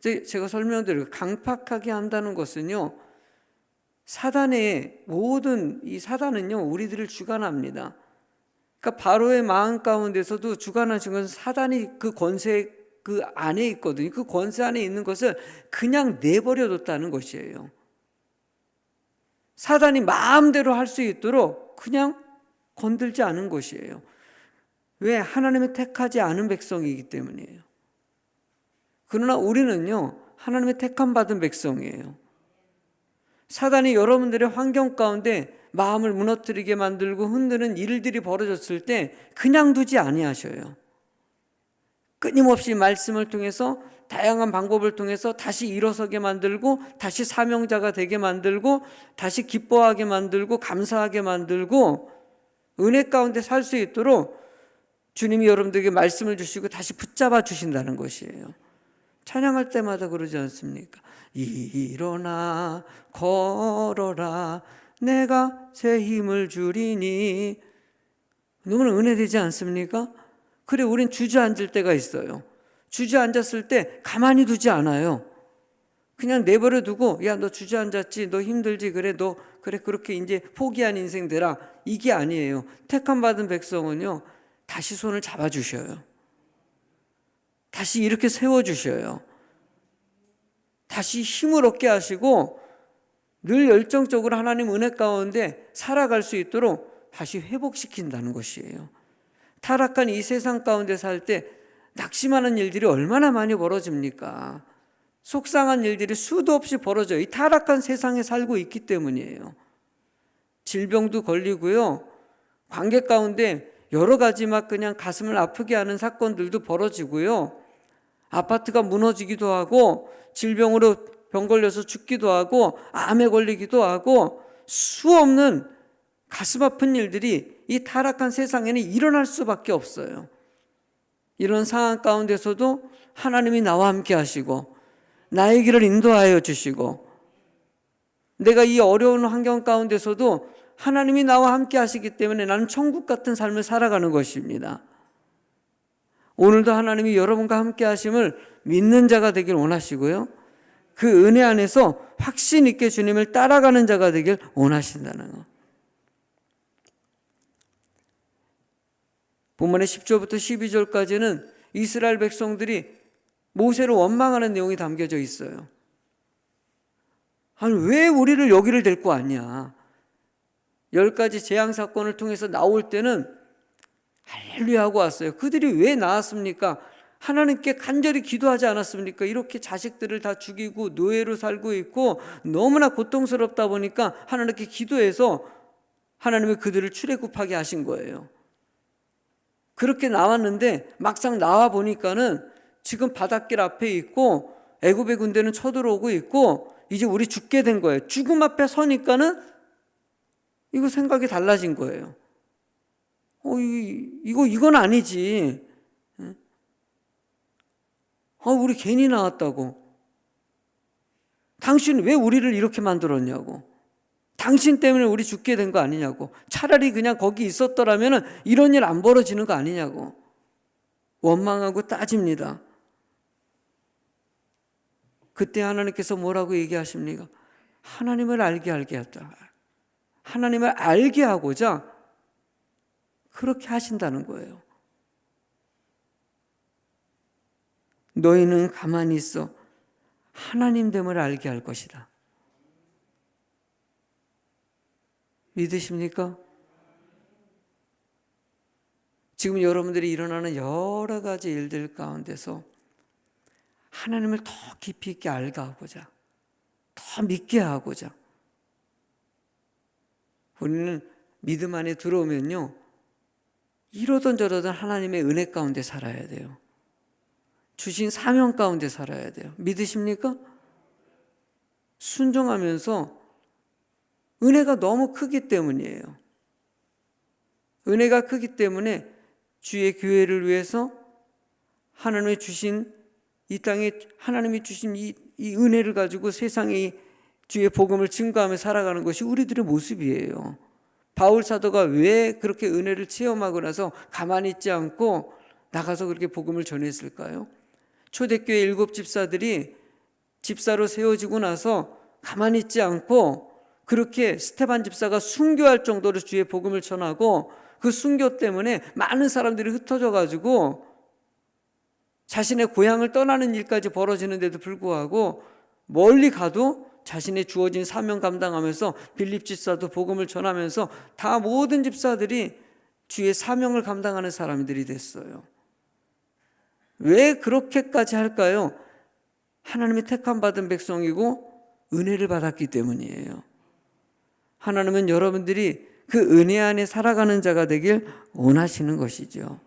제가 설명드려요. 강팍하게 한다는 것은요, 사단의 모든 이 사단은요, 우리들을 주관합니다. 그러니까 바로의 마음 가운데서도 주관하신 것은 사단이 그 권세 그 안에 있거든요. 그 권세 안에 있는 것을 그냥 내버려뒀다는 것이에요. 사단이 마음대로 할 수 있도록 그냥 건들지 않은 것이에요. 왜? 하나님의 택하지 않은 백성이기 때문이에요. 그러나 우리는요, 하나님의 택함 받은 백성이에요. 사단이 여러분들의 환경 가운데 마음을 무너뜨리게 만들고 흔드는 일들이 벌어졌을 때 그냥 두지 아니하셔요. 끊임없이 말씀을 통해서 다양한 방법을 통해서 다시 일어서게 만들고 다시 사명자가 되게 만들고 다시 기뻐하게 만들고 감사하게 만들고 은혜 가운데 살 수 있도록 주님이 여러분들에게 말씀을 주시고 다시 붙잡아 주신다는 것이에요. 찬양할 때마다 그러지 않습니까? 일어나 걸어라 내가 새 힘을 주리니. 너무나 은혜되지 않습니까? 그래, 우린 주저앉을 때가 있어요. 주저앉았을 때 가만히 두지 않아요. 그냥 내버려 두고, 야, 너 주저앉았지, 너 힘들지, 그래, 너 그래 그렇게 이제 포기한 인생 되라. 이게 아니에요. 택함 받은 백성은요, 다시 손을 잡아주셔요. 다시 이렇게 세워주셔요. 다시 힘을 얻게 하시고 늘 열정적으로 하나님 은혜 가운데 살아갈 수 있도록 다시 회복시킨다는 것이에요. 타락한 이 세상 가운데 살 때 낙심하는 일들이 얼마나 많이 벌어집니까? 속상한 일들이 수도 없이 벌어져요. 이 타락한 세상에 살고 있기 때문이에요. 질병도 걸리고요, 관계 가운데 여러 가지 막 그냥 가슴을 아프게 하는 사건들도 벌어지고요, 아파트가 무너지기도 하고 질병으로 병 걸려서 죽기도 하고 암에 걸리기도 하고 수 없는 가슴 아픈 일들이 이 타락한 세상에는 일어날 수밖에 없어요. 이런 상황 가운데서도 하나님이 나와 함께 하시고 나의 길을 인도하여 주시고, 내가 이 어려운 환경 가운데서도 하나님이 나와 함께 하시기 때문에 나는 천국 같은 삶을 살아가는 것입니다. 오늘도 하나님이 여러분과 함께 하심을 믿는 자가 되길 원하시고요, 그 은혜 안에서 확신 있게 주님을 따라가는 자가 되길 원하신다는 것. 본문의 10절부터 12절까지는 이스라엘 백성들이 모세를 원망하는 내용이 담겨져 있어요. 아니, 왜 우리를 여기를 데리고 왔냐? 10가지 재앙 사건을 통해서 나올 때는 할렐루야 하고 왔어요. 그들이 왜 나왔습니까? 하나님께 간절히 기도하지 않았습니까? 이렇게 자식들을 다 죽이고 노예로 살고 있고 너무나 고통스럽다 보니까 하나님께 기도해서 하나님이 그들을 출애굽하게 하신 거예요. 그렇게 나왔는데 막상 나와 보니까는 지금 바닷길 앞에 있고 애굽의 군대는 쳐들어오고 있고 이제 우리 죽게 된 거예요. 죽음 앞에 서니까는 이거 생각이 달라진 거예요. 이건 아니지. 우리 괜히 나왔다고. 당신 왜 우리를 이렇게 만들었냐고. 당신 때문에 우리 죽게 된 거 아니냐고. 차라리 그냥 거기 있었더라면 이런 일 안 벌어지는 거 아니냐고. 원망하고 따집니다. 그때 하나님께서 뭐라고 얘기하십니까? 하나님을 알게 했다. 하나님을 알게 하고자 그렇게 하신다는 거예요. 너희는 가만히 있어 하나님됨을 알게 할 것이다. 믿으십니까? 지금 여러분들이 일어나는 여러 가지 일들 가운데서 하나님을 더 깊이 있게 알고자, 더 믿게 하고자, 우리는 믿음 안에 들어오면요, 이러던 저러던 하나님의 은혜 가운데 살아야 돼요. 주신 사명 가운데 살아야 돼요. 믿으십니까? 순종하면서 은혜가 너무 크기 때문이에요. 은혜가 크기 때문에 주의 교회를 위해서 하나님이 주신 이 땅에 하나님이 주신 이 은혜를 가지고 세상에 주의 복음을 증거하며 살아가는 것이 우리들의 모습이에요. 바울 사도가 왜 그렇게 은혜를 체험하고 나서 가만히 있지 않고 나가서 그렇게 복음을 전했을까요? 초대교회 7 집사들이 집사로 세워지고 나서 가만히 있지 않고 그렇게 스데반 집사가 순교할 정도로 주의 복음을 전하고 그 순교 때문에 많은 사람들이 흩어져 가지고 자신의 고향을 떠나는 일까지 벌어지는데도 불구하고 멀리 가도 자신의 주어진 사명 감당하면서 빌립 집사도 복음을 전하면서 다 모든 집사들이 주의 사명을 감당하는 사람들이 됐어요. 왜 그렇게까지 할까요? 하나님의 택함 받은 백성이고 은혜를 받았기 때문이에요. 하나님은 여러분들이 그 은혜 안에 살아가는 자가 되길 원하시는 것이죠.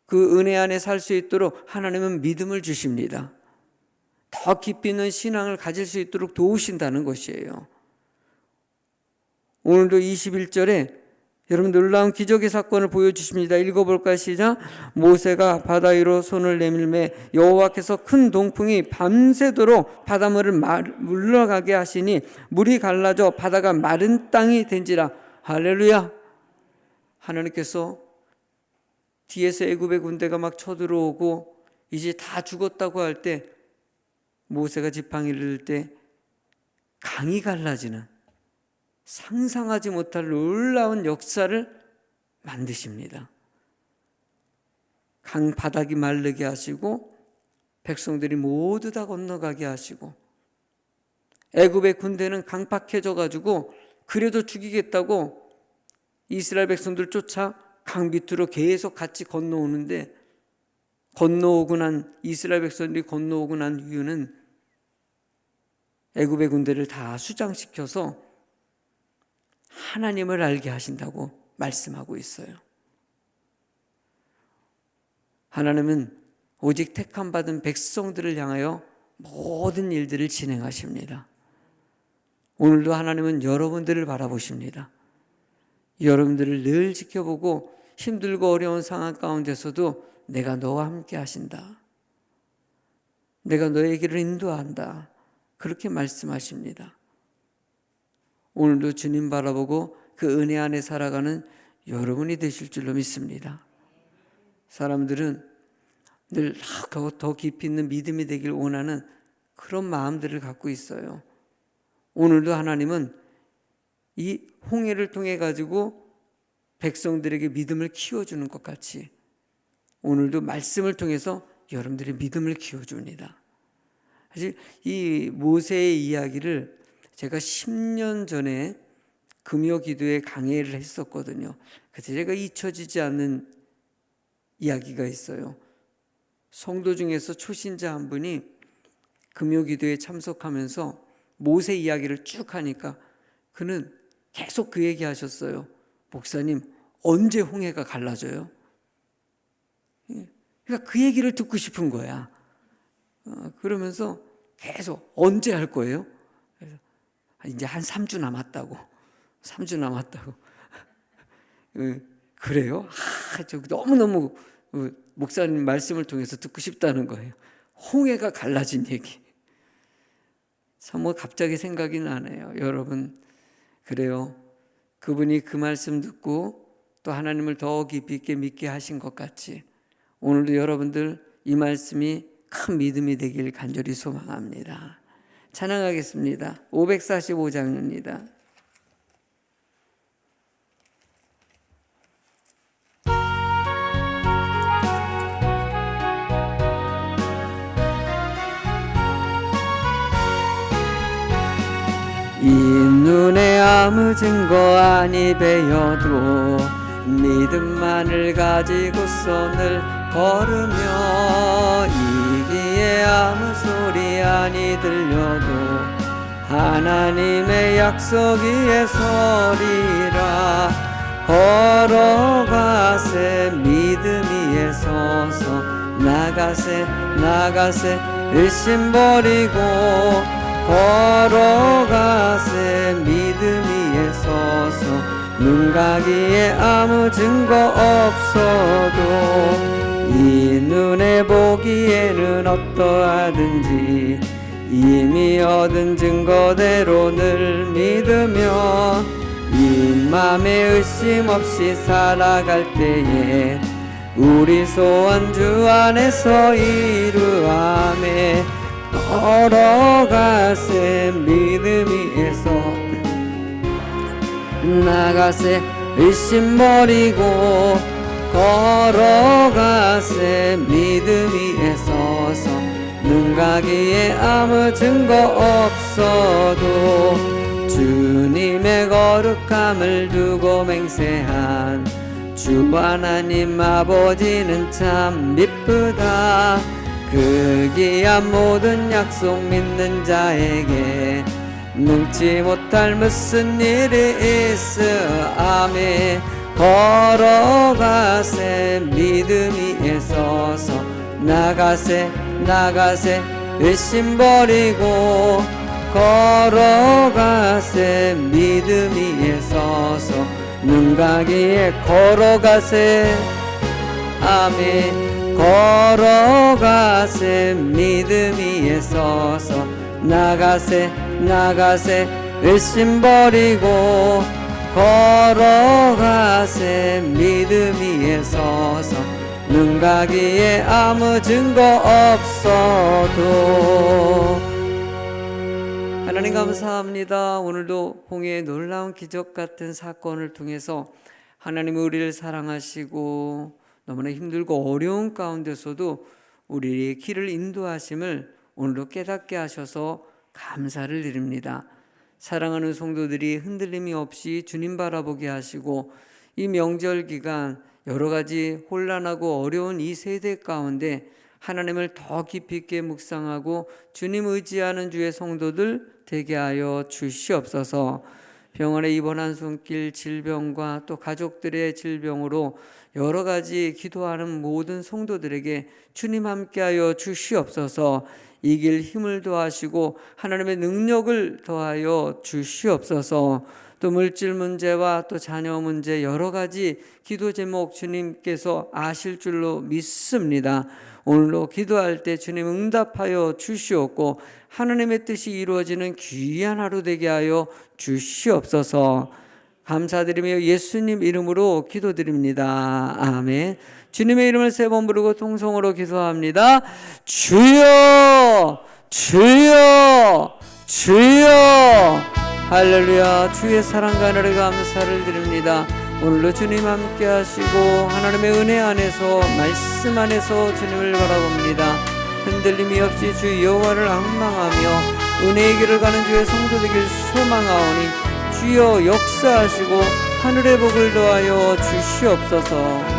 그 은혜 안에 살 수 있도록 하나님은 믿음을 주십니다. 더 깊이 있는 신앙을 가질 수 있도록 도우신다는 것이에요. 오늘도 21절에 여러분 놀라운 기적의 사건을 보여주십니다. 읽어볼까요? 시작. 모세가 바다 위로 손을 내밀매 여호와께서 큰 동풍이 밤새도록 바닷물을 물러가게 하시니 물이 갈라져 바다가 마른 땅이 된지라. 할렐루야. 하나님께서 뒤에서 애굽의 군대가 막 쳐들어오고 이제 다 죽었다고 할 때 모세가 지팡이를 들 때 강이 갈라지는 상상하지 못할 놀라운 역사를 만드십니다. 강 바닥이 마르게 하시고 백성들이 모두 다 건너가게 하시고 애굽의 군대는 강팍해져 가지고 그래도 죽이겠다고 이스라엘 백성들 쫓아 강 밑으로 계속 같이 건너오는데 건너오고 난 이스라엘 백성들이 건너오고 난 이유는 애굽의 군대를 다 수장시켜서 하나님을 알게 하신다고 말씀하고 있어요. 하나님은 오직 택함 받은 백성들을 향하여 모든 일들을 진행하십니다. 오늘도 하나님은 여러분들을 바라보십니다. 여러분들을 늘 지켜보고 힘들고 어려운 상황 가운데서도 내가 너와 함께 하신다. 내가 너의 길을 인도한다. 그렇게 말씀하십니다. 오늘도 주님 바라보고 그 은혜 안에 살아가는 여러분이 되실 줄로 믿습니다. 사람들은 늘 더 깊이 있는 믿음이 되길 원하는 그런 마음들을 갖고 있어요. 오늘도 하나님은 이 홍해를 통해 가지고 백성들에게 믿음을 키워주는 것 같이 오늘도 말씀을 통해서 여러분들의 믿음을 키워줍니다. 사실 이 모세의 이야기를 제가 10년 전에 금요기도에 강해를 했었거든요. 그래서 제가 잊혀지지 않는 이야기가 있어요. 성도 중에서 초신자 한 분이 금요기도에 참석하면서 모세 이야기를 쭉 하니까 그는 계속 그 얘기 하셨어요. 목사님, 언제 홍해가 갈라져요? 그러니까 그 얘기를 듣고 싶은 거야. 그러면서 계속 언제 할 거예요? 그래서 이제 한 3주 남았다고. 3주 남았다고. 그래요? 저 너무너무 목사님 말씀을 통해서 듣고 싶다는 거예요. 홍해가 갈라진 얘기. 참 갑자기 생각이 나네요. 여러분, 그래요. 그분이 그 말씀 듣고 또 하나님을 더 깊이 있게 믿게 하신 것 같이 오늘도 여러분들 이 말씀이 큰 믿음이 되길 간절히 소망합니다. 찬양하겠습니다. 545장입니다. 이 눈에 아무 증거 아니 배여도 믿음만을 가지고서 늘 걸으며 이기에 아무 소리 아니 들려도 하나님의 약속 위에 서리라. 걸어가세 믿음 위에 서서 나가세 의심 버리고 걸어가세 믿음 위에 서서 눈 가기에 아무 증거 없어도 이 눈에 보기에는 어떠하든지 이미 얻은 증거대로 늘 믿으며 이 맘에 의심 없이 살아갈 때에 우리 소원 주 안에서 이루아매. 걸어가세 믿음 위에서 나가세 의심 버리고 걸어가세 믿음 위에 서서 눈 가기에 아무 증거 없어도 주님의 거룩함을 두고 맹세한 주 하나님 아버지는 참 미쁘다. 그 귀한 모든 약속 믿는 자에게 능치 못할 무슨 일이 있어. 아멘. 걸어가세 믿음 위에 서서 나가세 나가세 의심 버리고 걸어가세 믿음 위에 서서 눈 가기에 걸어가세. 아멘. 걸어가세 믿음 위에 서서 나가세 나가세 의심 버리고 걸어가세 믿음 위에 서서 눈 가기에 아무 증거 없어도. 하나님 감사합니다. 오늘도 홍해의 놀라운 기적 같은 사건을 통해서 하나님은 우리를 사랑하시고 너무나 힘들고 어려운 가운데서도 우리의 길을 인도하심을 오늘도 깨닫게 하셔서 감사를 드립니다. 사랑하는 성도들이 흔들림이 없이 주님 바라보게 하시고 이 명절 기간 여러 가지 혼란하고 어려운 이 세대 가운데 하나님을 더 깊이 있게 묵상하고 주님 의지하는 주의 성도들 되게 하여 주시옵소서. 병원에 입원한 손길 질병과 또 가족들의 질병으로 여러 가지 기도하는 모든 성도들에게 주님 함께하여 주시옵소서. 이길 힘을 더하시고 하나님의 능력을 더하여 주시옵소서. 또 물질 문제와 또 자녀 문제 여러 가지 기도 제목 주님께서 아실 줄로 믿습니다. 오늘도 기도할 때 주님 응답하여 주시옵고 하나님의 뜻이 이루어지는 귀한 하루 되게 하여 주시옵소서. 감사드리며 예수님 이름으로 기도드립니다. 아멘. 주님의 이름을 세 번 부르고 통성으로 기도합니다. 주여 주여 주여. 할렐루야. 주의 사랑과 은혜를 감사를 드립니다. 오늘도 주님 함께 하시고 하나님의 은혜 안에서 말씀 안에서 주님을 바라봅니다. 흔들림이 없이 주 여호와를 앙망하며 은혜의 길을 가는 주의 성도 되길 소망하오니 주여 역사하시고 하늘의 복을 더하여 주시옵소서.